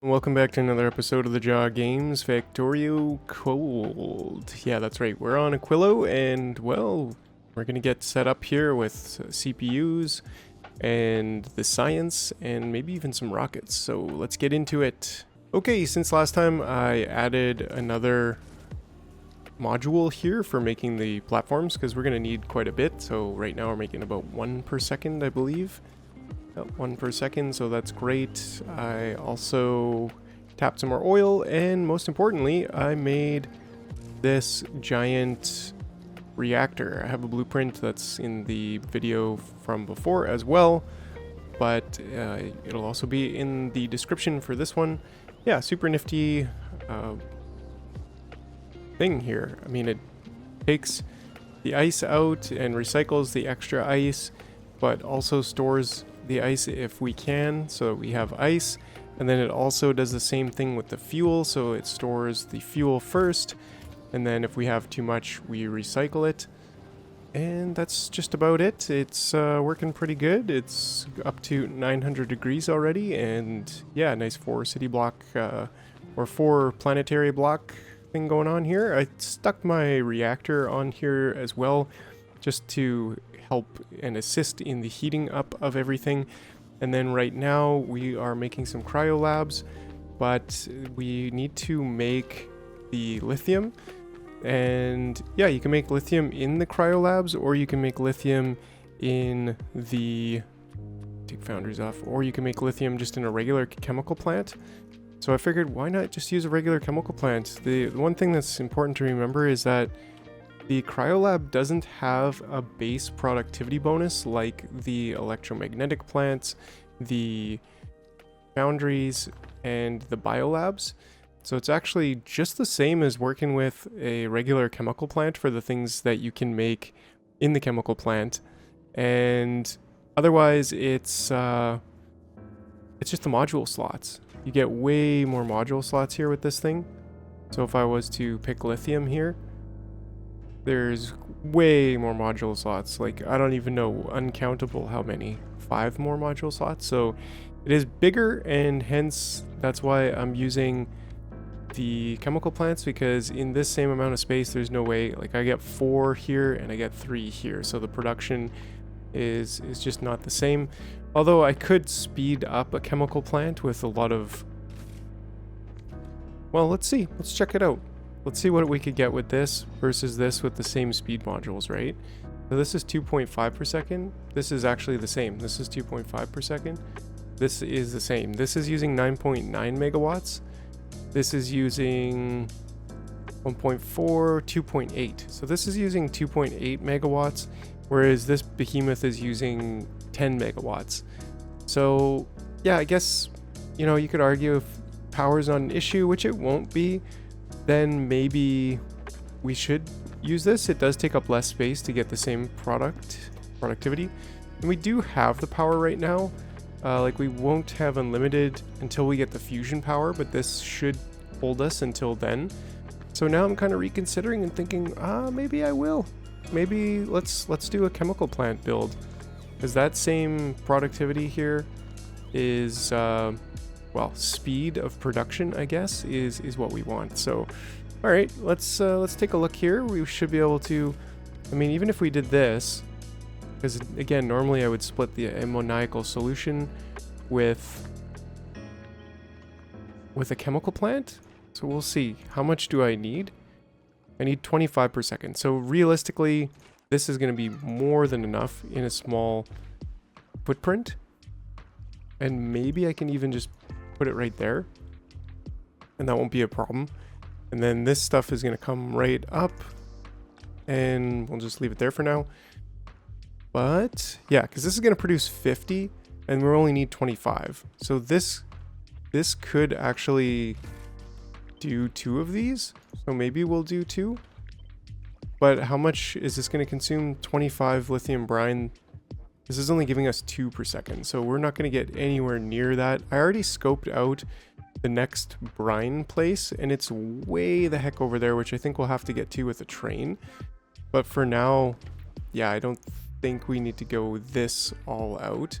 Welcome back to another episode of the Jaw Games Factorio Cold. Yeah, that's right. We're on Aquilo, and well, we're gonna get set up here with CPUs and the science, and maybe even some rockets. So let's get into it. Okay, since last time I added another module here for making the platforms, because we're gonna need quite a bit. So right now we're making about 1 per second, I believe. 1 per second, so that's great. I also tapped some more oil, and most importantly, I made this giant reactor. I have a blueprint that's in the video from before as well, but it'll also be in the description for this one. Yeah, super nifty thing here. I mean, it takes the ice out and recycles the extra ice, but also stores the ice if we can, so we have ice. And then it also does the same thing with the fuel, so it stores the fuel first, and then if we have too much, we recycle it. And that's just about it. It's working pretty good. It's up to 900 degrees already, and yeah, nice 4 city block or 4 planetary block thing going on here. I stuck my reactor on here as well, just to help and assist in the heating up of everything. And then right now we are making some Cryolabs, but we need to make the lithium. And yeah, you can make lithium in the Cryolabs, or you can make lithium in the, take foundries off, or you can make lithium just in a regular chemical plant. So I figured, why not just use a regular chemical plant? The one thing that's important to remember is that the Cryolab doesn't have a base productivity bonus like the electromagnetic plants, the foundries, and the biolabs. So it's actually just the same as working with a regular chemical plant for the things that you can make in the chemical plant. And otherwise, it's just the module slots. You get way more module slots here with this thing. So if I was to pick lithium here, there's way more module slots. Like, I don't even know, uncountable how many. 5 more module slots. So it is bigger, and hence that's why I'm using the chemical plants, because in this same amount of space, there's no way. Like, I get 4 here and I get 3 here. So the production is just not the same. Although I could speed up a chemical plant with a lot of... Well, let's see. Let's check it out. Let's see what we could get with this versus this with the same speed modules, right? So this is 2.5 per second. This is actually the same. This is 2.5 per second. This is the same. This is using 9.9 megawatts. This is using 1.4, 2.8. So this is using 2.8 megawatts, whereas this behemoth is using 10 megawatts. So yeah, I guess, you know, you could argue if power's not an issue, which it won't be, then maybe we should use this. It does take up less space to get the same productivity. And we do have the power right now. Like, we won't have unlimited until we get the fusion power, but this should hold us until then. So now I'm kind of reconsidering and thinking, maybe I will. Maybe let's do a chemical plant build, because that same productivity here is well, speed of production, I guess, is what we want. So, all right, let's take a look here. We should be able to, I mean, even if we did this, because again, normally I would split the ammoniacal solution with a chemical plant. So we'll see. How much do I need? I need 25 per second. So realistically, this is going to be more than enough in a small footprint. And maybe I can even just put it right there, and that won't be a problem. And then this stuff is going to come right up, and we'll just leave it there for now. But yeah, because this is going to produce 50, and we only need 25. So this could actually do 2 of these. So maybe we'll do 2. But how much is this going to consume? 25 lithium brine. This is only giving us 2 per second, so we're not going to get anywhere near that. I already scoped out the next brine place, and it's way the heck over there, which I think we'll have to get to with a train. But for now, yeah, I don't think we need to go this all out.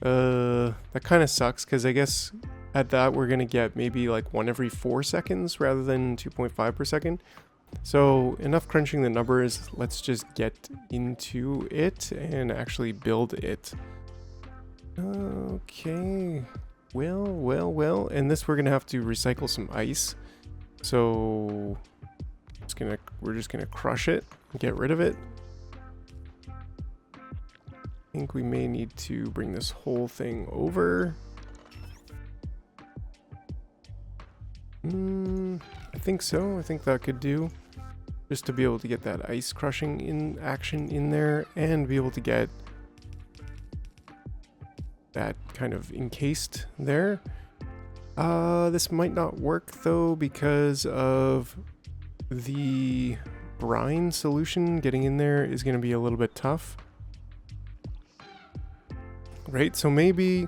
That kind of sucks, because I guess at that, we're going to get maybe like 1 every 4 seconds rather than 2.5 per second. So enough crunching the numbers. Let's just get into it and actually build it. Okay. Well. And this we're going to have to recycle some ice. So we're just going to crush it and get rid of it. I think we may need to bring this whole thing over. I think so. I think that could do. Just to be able to get that ice crushing in action in there and be able to get that kind of encased there. This might not work though because of the brine solution. Getting in there is going to be a little bit tough. Right, so maybe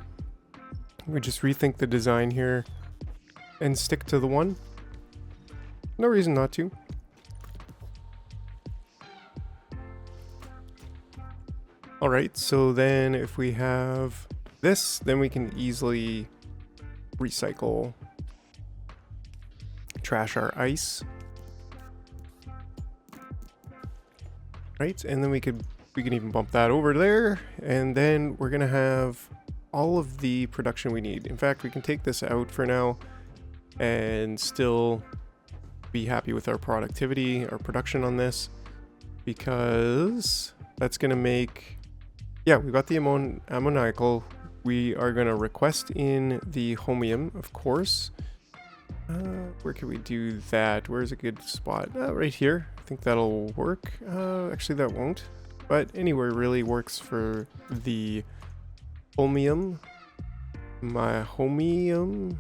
we just rethink the design here and stick to the one. No reason not to. Alright, so then if we have this, then we can easily recycle, trash our ice. Right, and then we can even bump that over there, and then we're gonna have all of the production we need. In fact, we can take this out for now and still be happy with our productivity, our production on this, because that's gonna make, yeah, we got the ammoniacal. We are gonna request in the homium, of course. Where can we do that? Where's a good spot? Right here. I think that'll work. Actually, that won't. But anywhere really works for the homium. My homium.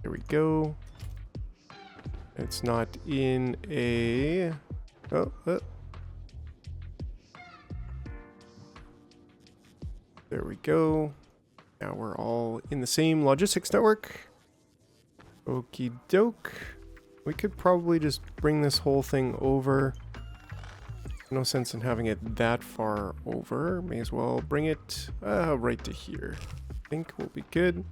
There we go. It's not in a... Oh. There we go. Now we're all in the same logistics network. Okie doke. We could probably just bring this whole thing over. No sense in having it that far over. May as well bring it right to here. I think we'll be good.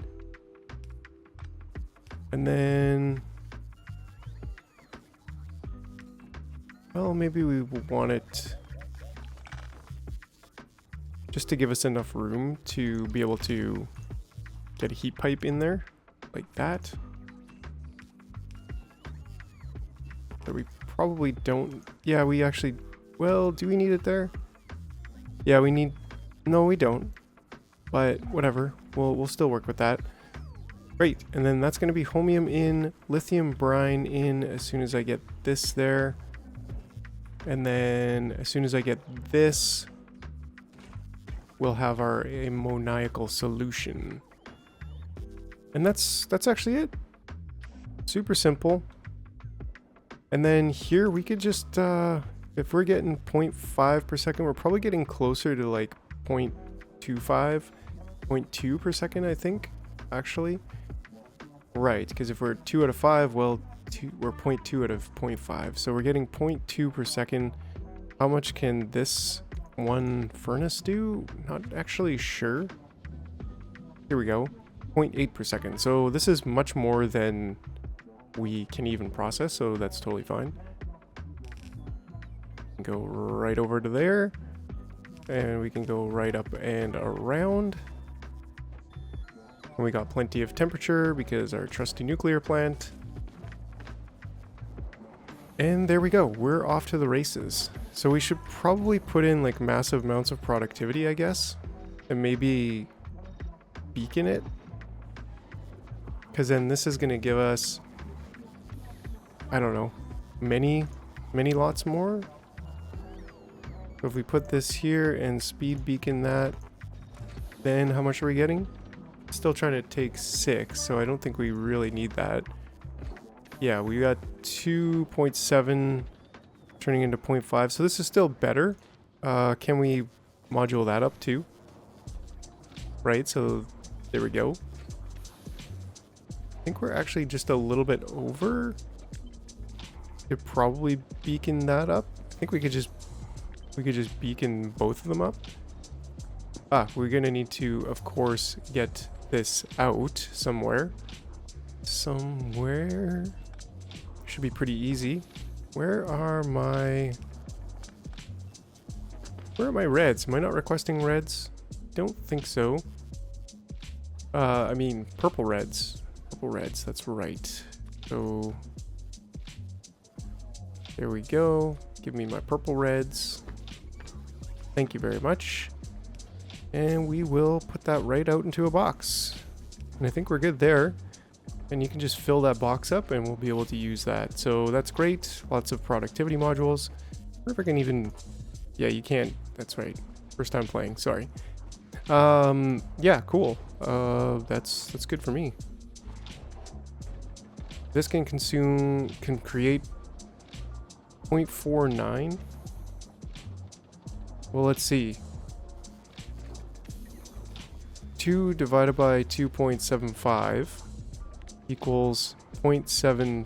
And then... well, maybe we want it just to give us enough room to be able to get a heat pipe in there. Like that. So we probably don't... yeah, we actually... well, do we need it there? Yeah, we need... no, we don't. But whatever. We'll still work with that. Great. And then that's going to be homium in, lithium brine in as soon as I get this there. And then as soon as I get this, we'll have our ammoniacal solution. And that's actually it. Super simple. And then here we could just... if we're getting 0.5 per second, we're probably getting closer to like 0.25, 0.2 per second, I think, actually. Right, because if we're 2 out of 5, well, we're 0.2 out of 0.5. So we're getting 0.2 per second. How much can this one furnace do? Not actually sure. Here we go. 0.8 per second. So this is much more than we can even process, so that's totally fine. Go right over to there, and we can go right up and around. And we got plenty of temperature because our trusty nuclear plant. And there we go, we're off to the races. So we should probably put in like massive amounts of productivity, I guess, and maybe beacon it, because then this is going to give us, I don't know, many lots more. So if we put this here and speed beacon that, then how much are we getting? Still trying to take 6, so I don't think we really need that. Yeah, we got 2.7 turning into 0.5, so this is still better. Can we module that up too? Right, so there we go. I think we're actually just a little bit over. Could probably beacon that up. I think we could just beacon both of them up. We're gonna need to, of course, get this out somewhere. Somewhere. Should be pretty easy. Where are my reds? Am I not requesting reds? Don't think so. I mean purple reds. Purple reds, that's right. So there we go. Give me my purple reds. Thank you very much. And we will put that right out into a box. And I think we're good there. And you can just fill that box up and we'll be able to use that. So that's great. Lots of productivity modules. I wonder if I can even... Yeah, you can't. That's right. First time playing. Sorry. Yeah, cool. That's good for me. This can create 0.49. Well, let's see. 2 divided by 2.75 equals 0.72.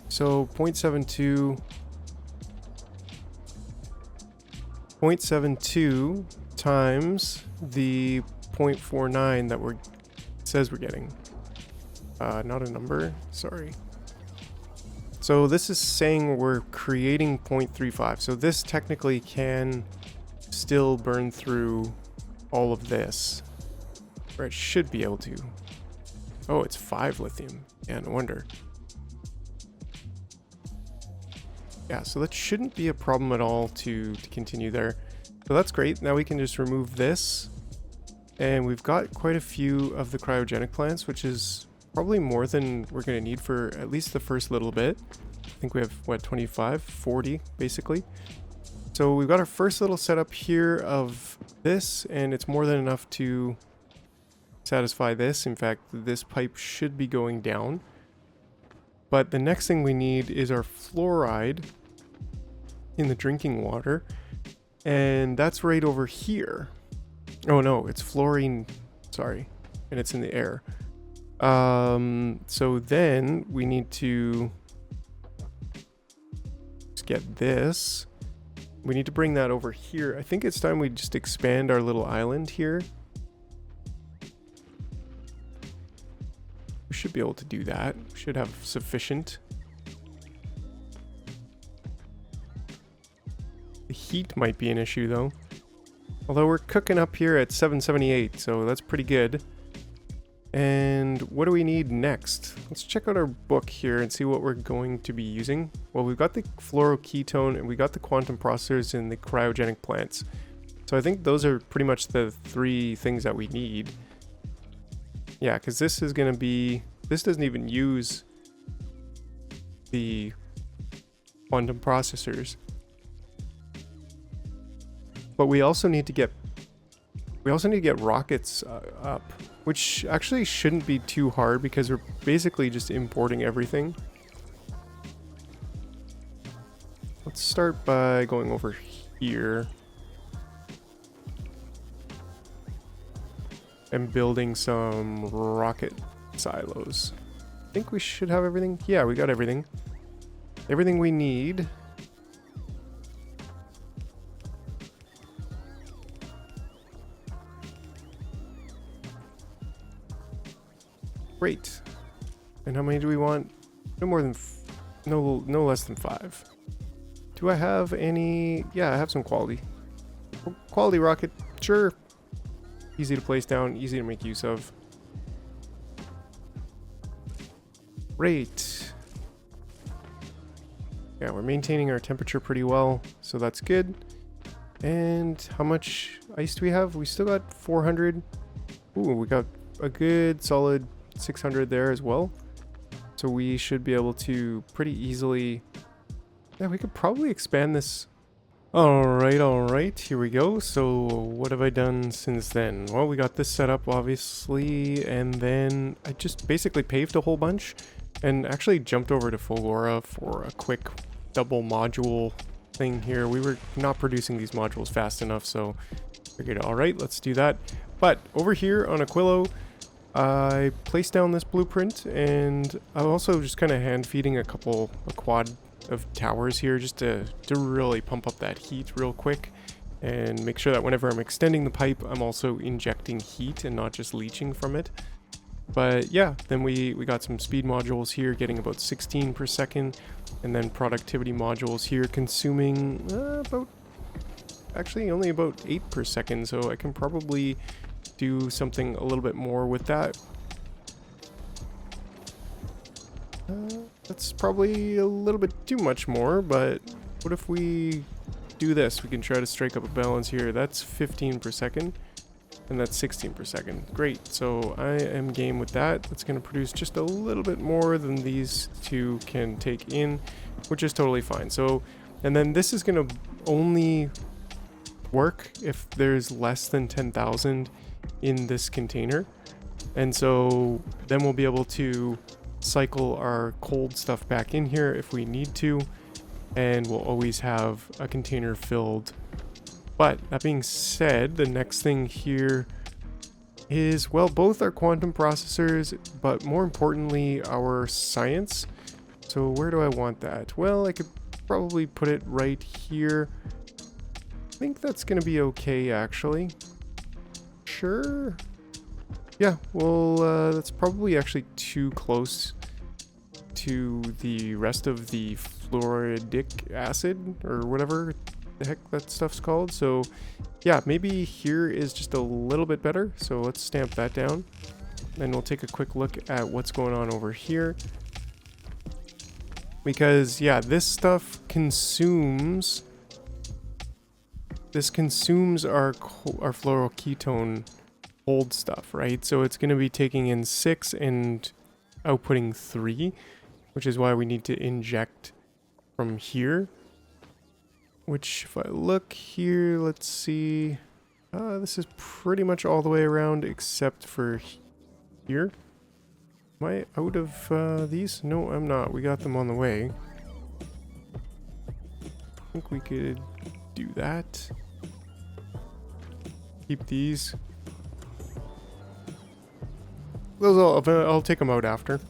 So 0.72 times the 0.49 that says we're getting. Not a number, sorry. So this is saying we're creating 0.35. So this technically can still burn through all of this. Or it should be able to. Oh, it's 5 lithium. Yeah, no wonder. Yeah, so that shouldn't be a problem at all to continue there. So that's great. Now we can just remove this. And we've got quite a few of the cryogenic plants, which is probably more than we're going to need for at least the first little bit. I think we have, what, 25, 40, basically. So we've got our first little setup here of this, and it's more than enough to satisfy this. In fact, this pipe should be going down. But the next thing we need is our fluoride in the drinking water. And that's right over here. Oh no, it's fluorine, sorry. And it's in the air. So then we need to just get this. We need to bring that over here. I think it's time we just expand our little island here. We should be able to do that. We should have sufficient. The heat might be an issue though. Although we're cooking up here at 778, so that's pretty good. And what do we need next? Let's check out our book here and see what we're going to be using. Well, we've got the fluoroketone and we got the quantum processors and the cryogenic plants. So I think those are pretty much the 3 things that we need. Yeah, because this is going to be... This doesn't even use the quantum processors. But we also need to get... rockets up. Which actually shouldn't be too hard because we're basically just importing everything. Let's start by going over here. And building some rocket silos. I think we should have everything. Yeah, we got everything. Everything we need. Great. And how many do we want? No more than no less than 5. Do I have any? Yeah, I have some quality. Quality rocket, sure. Easy to place down, easy to make use of. Great. Yeah, we're maintaining our temperature pretty well, so that's good. And how much ice do we have? We still got 400. Ooh, we got a good solid 600 there as well. So we should be able to pretty easily... Yeah, we could probably expand this. Alright, here we go. So what have I done since then? Well, we got this set up obviously, and then I just basically paved a whole bunch and actually jumped over to Fulgora for a quick double module thing here. We were not producing these modules fast enough, so figured, alright, let's do that. But over here on Aquilo, I placed down this blueprint, and I'm also just kind of hand feeding a quad of towers here just to really pump up that heat real quick. and make sure that whenever I'm extending the pipe, I'm also injecting heat and not just leaching from it. But yeah, then we got some speed modules here getting about 16 per second, and then productivity modules here consuming actually only about 8 per second, so I can probably do something a little bit more with that. That's probably a little bit too much more, but what if we do this? We can try to strike up a balance here. That's 15 per second, and that's 16 per second. Great, so I am game with that. That's going to produce just a little bit more than these two can take in, which is totally fine. So, and then this is going to only work if there's less than 10,000 in this container. And so then we'll be able to cycle our cold stuff back in here if we need to, and we'll always have a container filled. But that being said, the next thing here is, well, both our quantum processors, but more importantly, our science. So where do I want that? Well, I could probably put it right here. I think that's going to be okay, actually. Sure. Yeah, well, that's probably actually too close to the rest of the fluoridic acid, or whatever the heck that stuff's called. So yeah, maybe here is just a little bit better. So let's stamp that down. Then we'll take a quick look at what's going on over here. Because yeah, this stuff consumes... This consumes our fluoroketone old stuff, right? So it's going to be taking in 6 and outputting 3, which is why we need to inject from here. Which, if I look here, let's see, this is pretty much all the way around except for here. Am I out of these? No, I'm not. We got them on the way. I think we could do that. Keep these. Those I'll take them out after.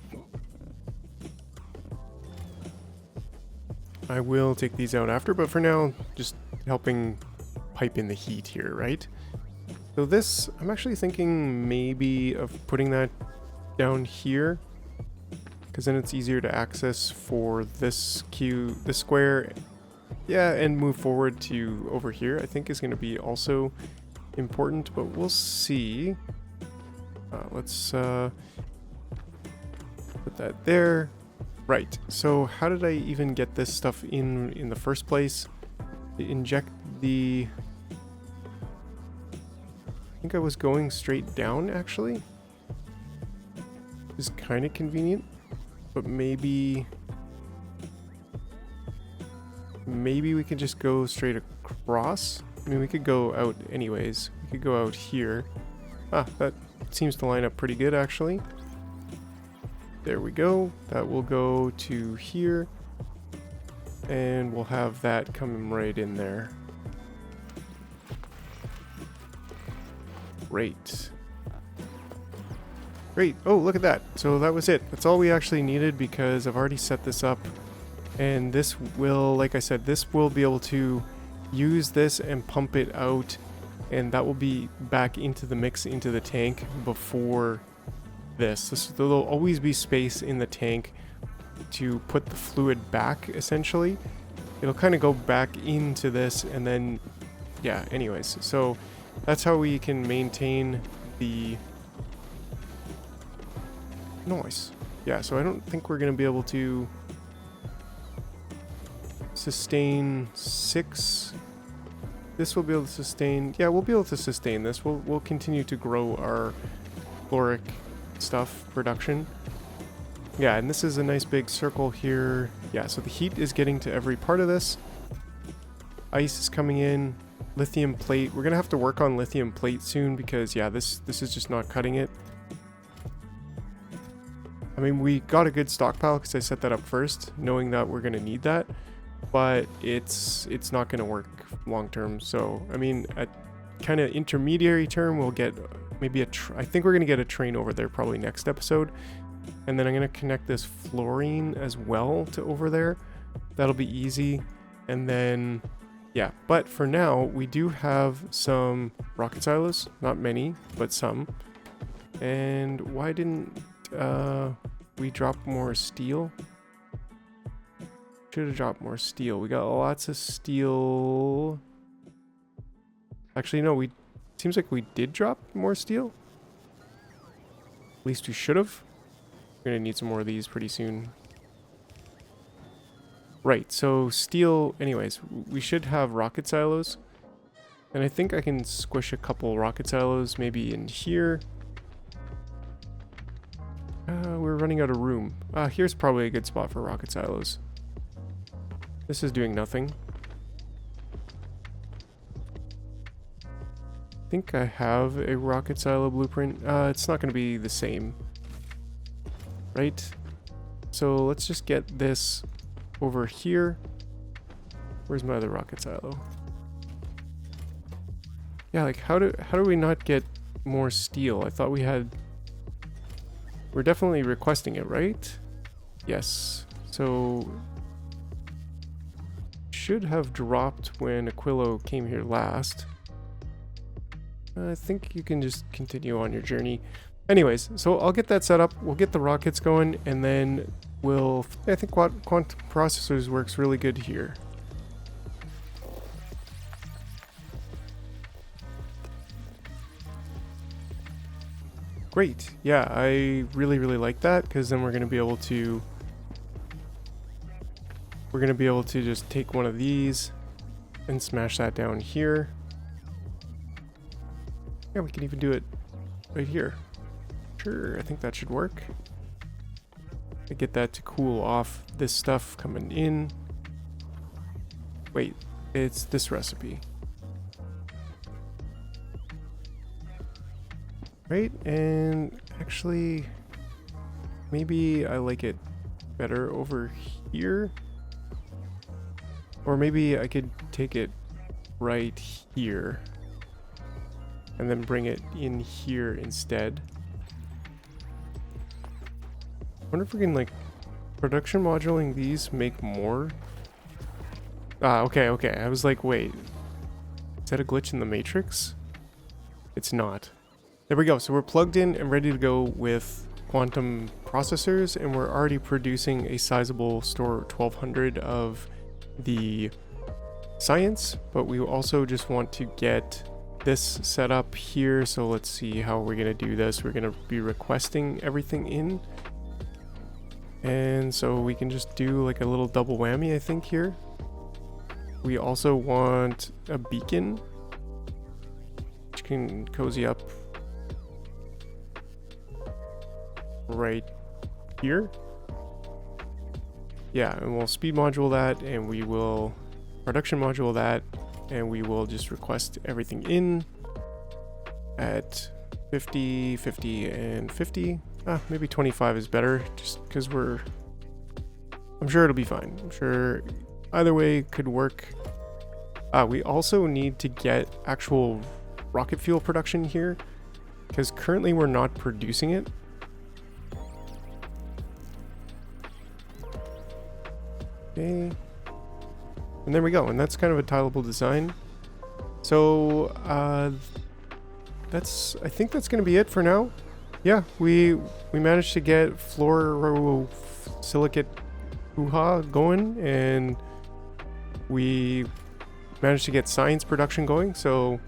I will take these out after, but for now, just helping pipe in the heat here, right? So this, I'm actually thinking maybe of putting that down here, because then it's easier to access for this square. Yeah, and move forward to over here, I think is going to be also important, but we'll see. Let's put that there. Right, so how did I even get this stuff in the first place? Inject the... I think I was going straight down, actually. Is kind of convenient, but maybe we could just go straight across. I mean, we could go out anyways. We could go out here. Ah, that seems to line up pretty good, actually. There we go. That will go to here, and we'll have that come right in there. Great. Great. Oh, look at that. So that was it. That's all we actually needed, because I've already set this up. And this will, like I said, this will be able to use this and pump it out. And that will be back into the mix, into the tank before this. There'll always be space in the tank to put the fluid back, essentially. It'll kind of go back into this, and then, yeah, anyways. So that's how we can maintain the noise. Yeah, so I don't think we're going to be able to sustain 6. This will be able to sustain, yeah, we'll be able to sustain this. We'll continue to grow our fluoric stuff production. Yeah, and this is a nice big circle here. Yeah, so the heat is getting to every part of this. Ice is coming in. Lithium plate. We're gonna have to work on lithium plate soon, because yeah, this is just not cutting it. I mean, we got a good stockpile because I set that up first, knowing that we're gonna need that, but it's not gonna work long term. So I mean, at kind of intermediary term, we'll get maybe I think we're gonna get a train over there probably next episode, and then I'm gonna connect this fluorine as well to over there. That'll be easy. And then Yeah, but for now, we do have some rocket silos. Not many, but some. And why didn't we drop more steel? Should have dropped more steel. We got lots of steel. Actually, no, seems like we did drop more steel. At least we should have. We're gonna need some more of these pretty soon. Right, so steel, anyways, we should have rocket silos. And I think I can squish a couple rocket silos maybe in here. We're running out of room. Here's probably a good spot for rocket silos. This is doing nothing. I think I have a rocket silo blueprint. It's not going to be the same. Right? So let's just get this over here. Where's my other rocket silo? Yeah, like how do we not get more steel? I thought we had... We're definitely requesting it, right? Yes. So should have dropped when Aquilo came here last. I think you can just continue on your journey. Anyways, so I'll get that set up. We'll get the rockets going, and then I think quantum processors works really good here. Great. Yeah, I really like that, because then we're going to be able to just take one of these and smash that down here. Yeah, we can even do it right here. Sure, I think that should work. I get that to cool off this stuff coming in. Wait, it's this recipe. Right, and actually, maybe I like it better over here. Or maybe I could take it right here and then bring it in here instead. I wonder if we can, like, production moduling these make more? Okay. I was like, wait, is that a glitch in the matrix? It's not. There we go. So we're plugged in and ready to go with quantum processors, and we're already producing a sizable store 1200 of the science, but we also just want to get this set up here. So let's see how we're going to do this. We're going to be requesting everything in, and so we can just do like a little double whammy, I think, here. We also want a beacon, which can cozy up right here. Yeah, and we'll speed module that, and we will production module that, and we will just request everything in at 50, 50, and 50. Maybe 25 is better, just because I'm sure it'll be fine. I'm sure either way could work. We also need to get actual rocket fuel production here, because currently we're not producing it. Okay. And there we go, and that's kind of a tileable design. So I think that's gonna be it for now. Yeah, we managed to get fluorosilicate going, and we managed to get science production going, so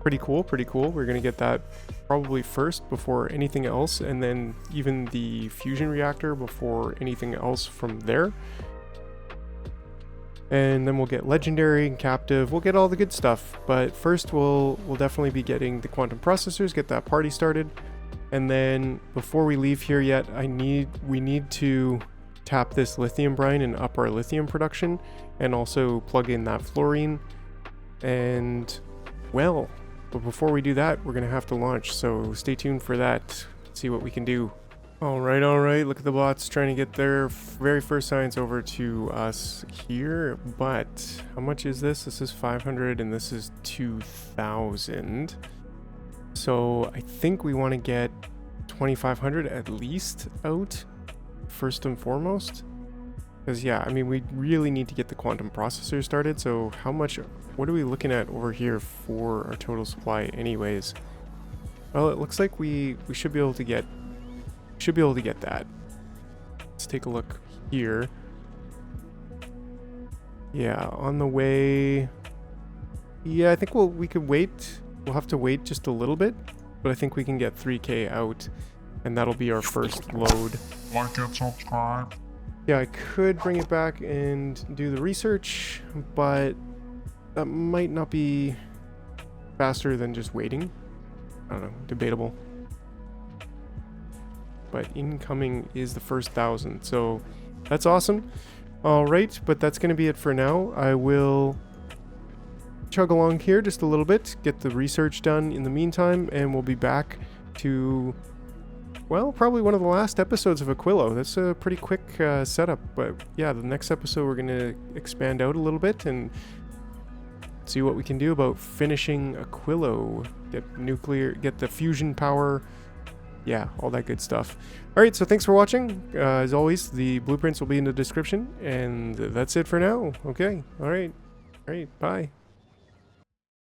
pretty cool. We're gonna get that probably first before anything else, and then even the fusion reactor before anything else from there. And then we'll get legendary and captive. We'll get all the good stuff, but first we'll definitely be getting the quantum processors, get that party started. And then before we leave here yet, we need to tap this lithium brine and up our lithium production, and also plug in that fluorine. And well, but before we do that, we're gonna have to launch, so stay tuned for that. See what we can do. All right. Look at the bots trying to get their very first science over to us here. But how much is this? This is 500 and this is 2,000. So I think we want to get 2,500 at least out first and foremost. Because, yeah, I mean, we really need to get the quantum processor started. So how much, what are we looking at over here for our total supply anyways? Well, it looks like we should be able to get, that. Let's take a look here. Yeah, on the way. Yeah, I think we could wait. We'll have to wait just a little bit, but I think we can get 3K out, and that'll be our first load. Like and subscribe. Yeah, I could bring it back and do the research, but that might not be faster than just waiting. I don't know, debatable. But incoming is the first 1,000, so that's awesome. All right, but that's going to be it for now. I will chug along here just a little bit, get the research done in the meantime, and we'll be back to, well, probably one of the last episodes of Aquilo. That's a pretty quick setup, but yeah, the next episode we're going to expand out a little bit and see what we can do about finishing Aquilo. Get the fusion power, yeah, all that good stuff. All right, so thanks for watching. As always, the blueprints will be in the description, and that's it for now. Okay, all right, bye.